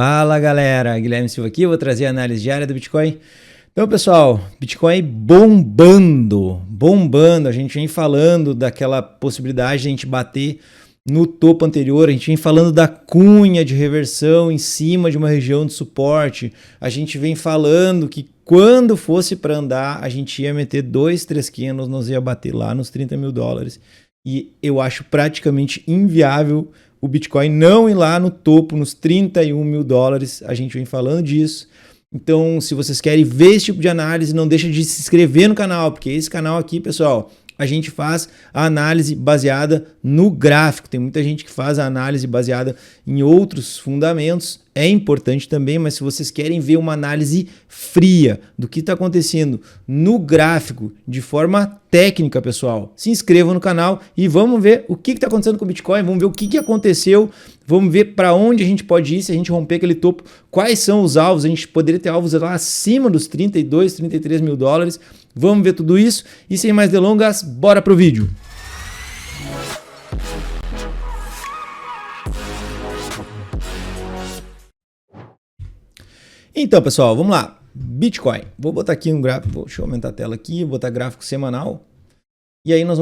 Fala galera, Guilherme Silva aqui, eu vou trazer a análise diária do Bitcoin. Então pessoal, Bitcoin bombando, a gente vem falando daquela possibilidade de a gente bater no topo anterior, a gente vem falando da cunha de reversão em cima de uma região de suporte, a gente vem falando que quando fosse para andar, a gente ia meter 2, 3 candles, nós ia bater lá nos 30 mil dólares e eu acho praticamente inviável o Bitcoin não ir lá no topo, nos 31 mil dólares, a gente vem falando disso. Então, se vocês querem ver esse tipo de análise, não deixa de se inscrever no canal, porque esse canal aqui, pessoal, a gente faz a análise baseada no gráfico. Tem muita gente que faz a análise baseada em outros fundamentos, é importante também, mas se vocês querem ver uma análise fria do que está acontecendo no gráfico de forma técnica, pessoal, se inscrevam no canal e vamos ver o que está acontecendo com o Bitcoin, vamos ver o que aconteceu, vamos ver para onde a gente pode ir se a gente romper aquele topo, quais são os alvos, a gente poderia ter alvos lá acima dos 32, 33 mil dólares, vamos ver tudo isso e sem mais delongas, bora pro vídeo. Então, pessoal, vamos lá. Bitcoin. Vou botar aqui um gráfico, deixa eu aumentar a tela aqui, vou botar gráfico semanal. E aí nós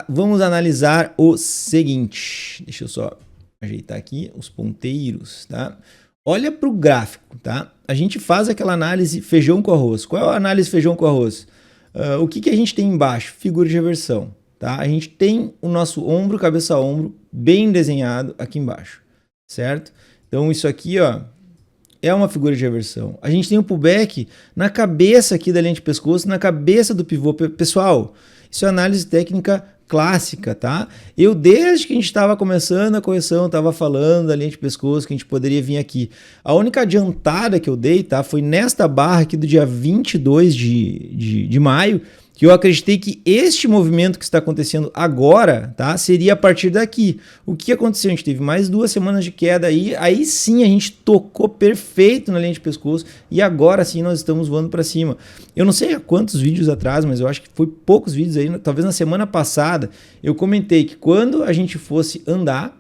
vamos analisar o seguinte. Deixa eu só ajeitar aqui os ponteiros, tá? Olha para o gráfico, tá? A gente faz aquela análise feijão com arroz. Qual é a análise feijão com arroz? O que a gente tem embaixo? Figura de reversão, tá? A gente tem o nosso ombro, cabeça a ombro, bem desenhado aqui embaixo, certo? Então isso aqui, ó, é uma figura de reversão. A gente tem o pullback na cabeça aqui da linha de pescoço, na cabeça do pivô. Pessoal, isso é análise técnica clássica, tá? Eu, desde que a gente estava começando a correção, estava falando da linha de pescoço, que a gente poderia vir aqui. A única adiantada que eu dei, tá? Foi nesta barra aqui do dia 22 de maio, que eu acreditei que este movimento que está acontecendo agora, tá, seria a partir daqui. O que aconteceu? A gente teve mais 2 semanas de queda aí sim a gente tocou perfeito na linha de pescoço e agora sim nós estamos voando para cima. Eu não sei há quantos vídeos atrás, mas eu acho que foi poucos vídeos aí, talvez na semana passada, eu comentei que quando a gente fosse andar,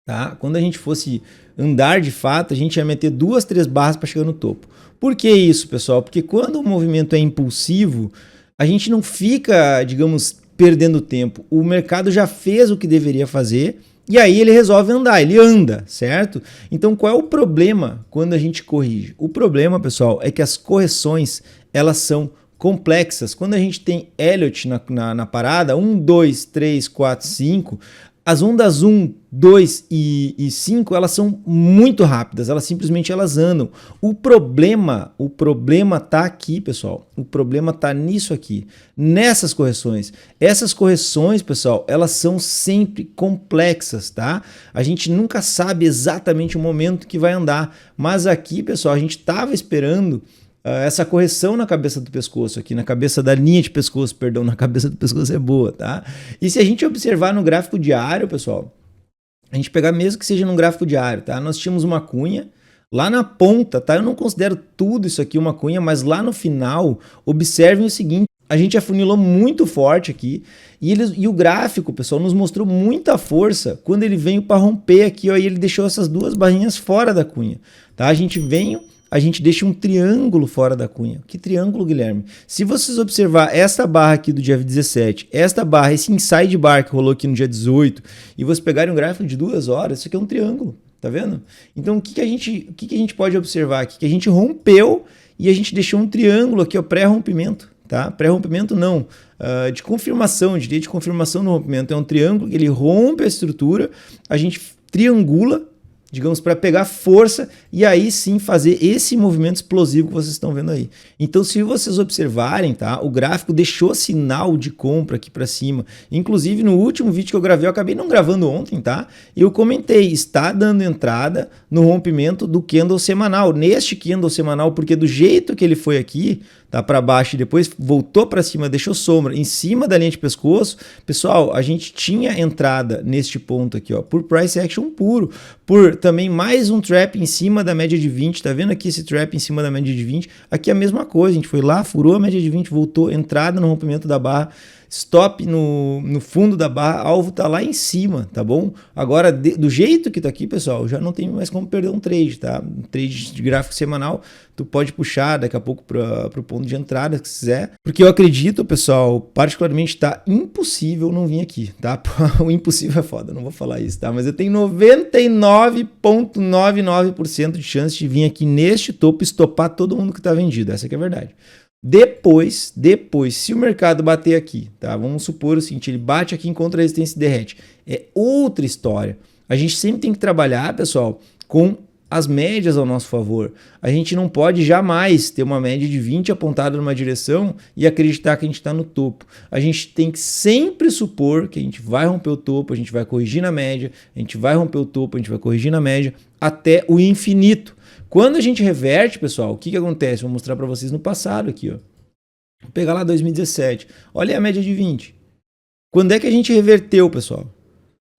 tá, quando a gente fosse andar de fato, a gente ia meter 2, 3 barras para chegar no topo. Por que isso, pessoal? Porque quando o movimento é impulsivo, a gente não fica, digamos, perdendo tempo. O mercado já fez o que deveria fazer e aí ele resolve andar, ele anda, certo? Então qual é o problema quando a gente corrige? O problema, pessoal, é que as correções, elas são complexas. Quando a gente tem Elliott na parada, 1, 2, 3, 4, 5... As ondas 1, 2 e 5, elas são muito rápidas, elas andam. O problema tá aqui, pessoal. O problema tá nisso aqui, nessas correções. Essas correções, pessoal, elas são sempre complexas, tá? A gente nunca sabe exatamente o momento que vai andar, mas aqui, pessoal, a gente tava esperando essa correção na cabeça do pescoço aqui, na cabeça da linha de pescoço, perdão, na cabeça do pescoço é boa, tá? E se a gente observar no gráfico diário, pessoal, a gente pegar mesmo que seja num gráfico diário, tá? Nós tínhamos uma cunha lá na ponta, tá? Eu não considero tudo isso aqui uma cunha, mas lá no final, observem o seguinte, a gente afunilou muito forte aqui e o gráfico, pessoal, nos mostrou muita força quando ele veio para romper aqui, ó, e ele deixou essas 2 barrinhas fora da cunha, tá? A gente deixa um triângulo fora da cunha. Que triângulo, Guilherme? Se vocês observar essa barra aqui do dia 17, esta barra, esse inside bar que rolou aqui no dia 18, e vocês pegarem um gráfico de 2 horas, isso aqui é um triângulo, tá vendo? Então o que a gente pode observar aqui? Que a gente rompeu e a gente deixou um triângulo aqui, ó, pré-rompimento, tá? Pré-rompimento não, de confirmação, eu diria de confirmação no rompimento. É um triângulo que ele rompe a estrutura, a gente triangula, digamos, para pegar força e aí sim fazer esse movimento explosivo que vocês estão vendo aí. Então, se vocês observarem, tá, o gráfico deixou sinal de compra aqui para cima. Inclusive, no último vídeo que eu gravei, eu acabei não gravando ontem, tá? Eu comentei, está dando entrada no rompimento do candle semanal, neste candle semanal, porque do jeito que ele foi aqui, tá, para baixo e depois voltou para cima, deixou sombra em cima da linha de pescoço, pessoal, a gente tinha entrada neste ponto aqui, ó, por price action puro, por também mais um trap em cima da média de 20, tá vendo aqui esse trap em cima da média de 20? Aqui é a mesma coisa, a gente foi lá, furou a média de 20, voltou, entrada no rompimento da barra, Stop no fundo da barra, alvo tá lá em cima, tá bom? Agora, do jeito que tá aqui, pessoal, já não tem mais como perder um trade, tá? Um trade de gráfico semanal, tu pode puxar daqui a pouco para o ponto de entrada, se quiser. Porque eu acredito, pessoal, particularmente tá impossível não vir aqui, tá? O impossível é foda, não vou falar isso, tá? Mas eu tenho 99,99% de chance de vir aqui neste topo e estopar todo mundo que tá vendido. Essa que é a verdade. Depois, se o mercado bater aqui, tá? Vamos supor o seguinte, ele bate aqui, encontra a resistência e derrete. É outra história. A gente sempre tem que trabalhar, pessoal, com as médias ao nosso favor. A gente não pode jamais ter uma média de 20 apontada numa direção e acreditar que a gente está no topo. A gente tem que sempre supor que a gente vai romper o topo, a gente vai corrigir na média, a gente vai romper o topo, a gente vai corrigir na média até o infinito. Quando a gente reverte, pessoal, o que acontece? Vou mostrar para vocês no passado aqui, ó. Vou pegar lá 2017. Olha a média de 20. Quando é que a gente reverteu, pessoal?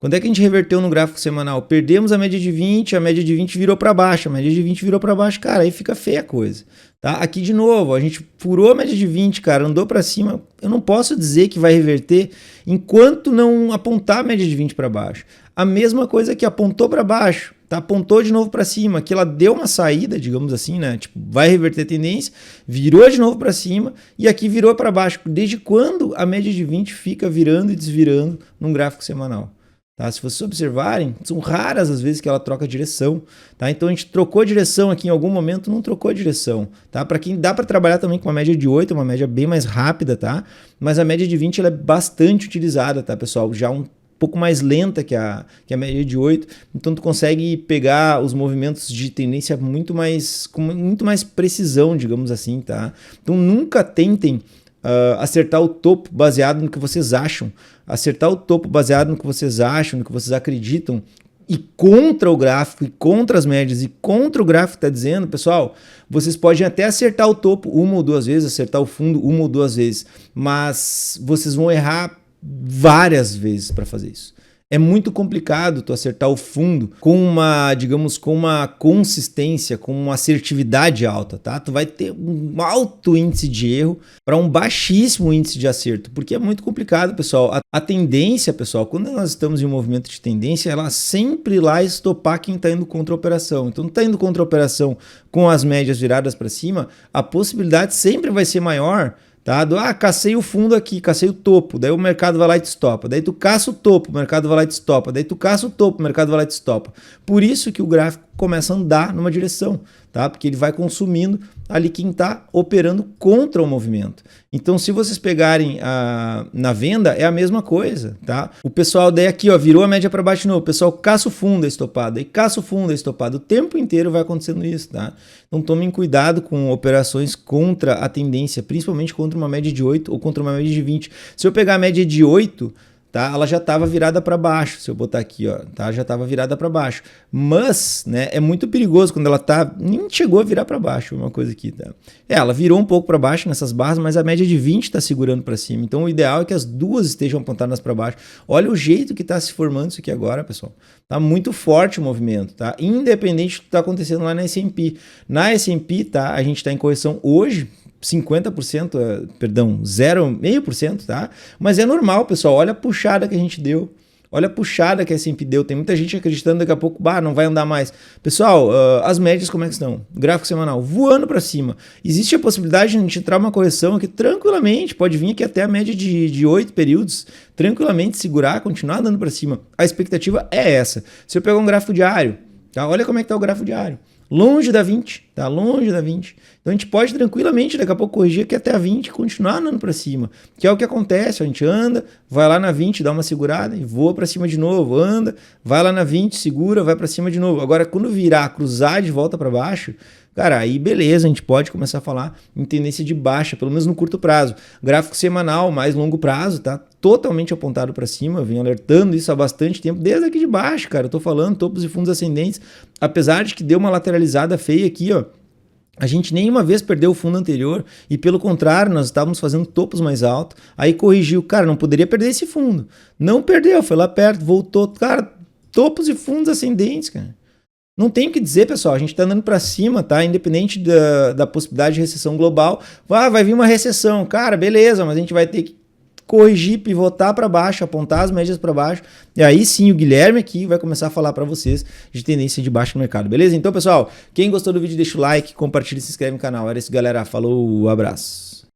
Quando é que a gente reverteu no gráfico semanal? Perdemos a média de 20 virou para baixo, a média de 20 virou para baixo, cara, aí fica feia a coisa, tá? Aqui de novo, a gente furou a média de 20, cara, andou para cima, eu não posso dizer que vai reverter enquanto não apontar a média de 20 para baixo. A mesma coisa que apontou para baixo, tá? Apontou de novo para cima, que ela deu uma saída, digamos assim, né? Tipo, vai reverter a tendência, virou de novo para cima e aqui virou para baixo. Desde quando a média de 20 fica virando e desvirando num gráfico semanal? Tá? Se vocês observarem, são raras as vezes que ela troca direção, tá? Então a gente trocou a direção aqui em algum momento, não trocou a direção, tá? Para quem dá para trabalhar também com uma média de 8, uma média bem mais rápida, tá? Mas a média de 20 ela é bastante utilizada, tá, pessoal? Já um pouco mais lenta que a média de 8, então tu consegue pegar os movimentos de tendência com muito mais precisão, digamos assim, tá? Então nunca tentem acertar o topo baseado no que vocês acham. Acertar o topo baseado no que vocês acham, no que vocês acreditam, e contra o gráfico, e contra as médias, e contra o gráfico que está dizendo, pessoal, vocês podem até acertar o topo uma ou duas vezes, acertar o fundo uma ou duas vezes, mas vocês vão errar várias vezes para fazer isso. É muito complicado tu acertar o fundo com uma, digamos, com uma consistência, com uma assertividade alta, tá? Tu vai ter um alto índice de erro para um baixíssimo índice de acerto, porque é muito complicado, pessoal. A tendência, pessoal, quando nós estamos em um movimento de tendência, ela sempre lá estopar quem está indo contra a operação. Então, está indo contra a operação com as médias viradas para cima, a possibilidade sempre vai ser maior, tá? Cacei o fundo aqui, cacei o topo, daí o mercado vai lá e te estopa. Daí tu caça o topo, o mercado vai lá e te estopa. Daí tu caça o topo, o mercado vai lá e te estopa. Por isso que o gráfico começa a andar numa direção, tá? Porque ele vai consumindo ali quem está operando contra o movimento. Então, se vocês pegarem na venda, é a mesma coisa, tá? O pessoal daí aqui, ó, virou a média para baixo de novo. O pessoal caça o fundo, é estopado. Aí caça o fundo, é estopado. O tempo inteiro vai acontecendo isso, tá? Então, tomem cuidado com operações contra a tendência, principalmente contra uma média de 8 ou contra uma média de 20. Se eu pegar a média de 8, tá? Ela já estava virada para baixo, se eu botar aqui, ó, tá? Já estava virada para baixo. Mas, né, é muito perigoso quando ela nem chegou a virar para baixo, uma coisa aqui, tá? Ela virou um pouco para baixo nessas barras, mas a média de 20 está segurando para cima. Então, o ideal é que as duas estejam apontadas para baixo. Olha o jeito que está se formando isso aqui agora, pessoal. Tá muito forte o movimento, tá? Independente do que está acontecendo lá na S&P. Na S&P, tá? A gente está em correção hoje, 50%, perdão, 0,5%, tá? Mas é normal, pessoal. Olha a puxada que a gente deu. Olha a puxada que a S&P deu. Tem muita gente acreditando daqui a pouco, não vai andar mais. Pessoal, as médias como é que estão? Gráfico semanal, voando para cima. Existe a possibilidade de a gente entrar uma correção aqui tranquilamente. Pode vir aqui até a média de 8 períodos. Tranquilamente segurar, continuar andando para cima. A expectativa é essa. Se eu pegar um gráfico diário, tá? Olha como é que está o gráfico diário. Longe da 20, tá? Longe da 20. Então a gente pode tranquilamente daqui a pouco corrigir aqui até a 20 e continuar andando para cima. Que é o que acontece, a gente anda, vai lá na 20, dá uma segurada e voa para cima de novo, anda, vai lá na 20, segura, vai para cima de novo. Agora quando virar, cruzar de volta para baixo, cara, aí beleza, a gente pode começar a falar em tendência de baixa, pelo menos no curto prazo. Gráfico semanal, mais longo prazo, tá? Totalmente apontado para cima, eu venho alertando isso há bastante tempo, desde aqui de baixo, cara, eu tô falando topos e fundos ascendentes, apesar de que deu uma lateralizada feia aqui, ó, a gente nenhuma vez perdeu o fundo anterior e pelo contrário, nós estávamos fazendo topos mais altos, aí corrigiu, cara, não poderia perder esse fundo, não perdeu, foi lá perto, voltou, cara, topos e fundos ascendentes, cara. Não tem o que dizer, pessoal, a gente está andando para cima, tá? Independente da possibilidade de recessão global, vai vir uma recessão, cara, beleza, mas a gente vai ter que corrigir, pivotar para baixo, apontar as médias para baixo, e aí sim o Guilherme aqui vai começar a falar para vocês de tendência de baixo no mercado, beleza? Então, pessoal, quem gostou do vídeo deixa o like, compartilha e se inscreve no canal. Era isso, galera. Falou, abraço.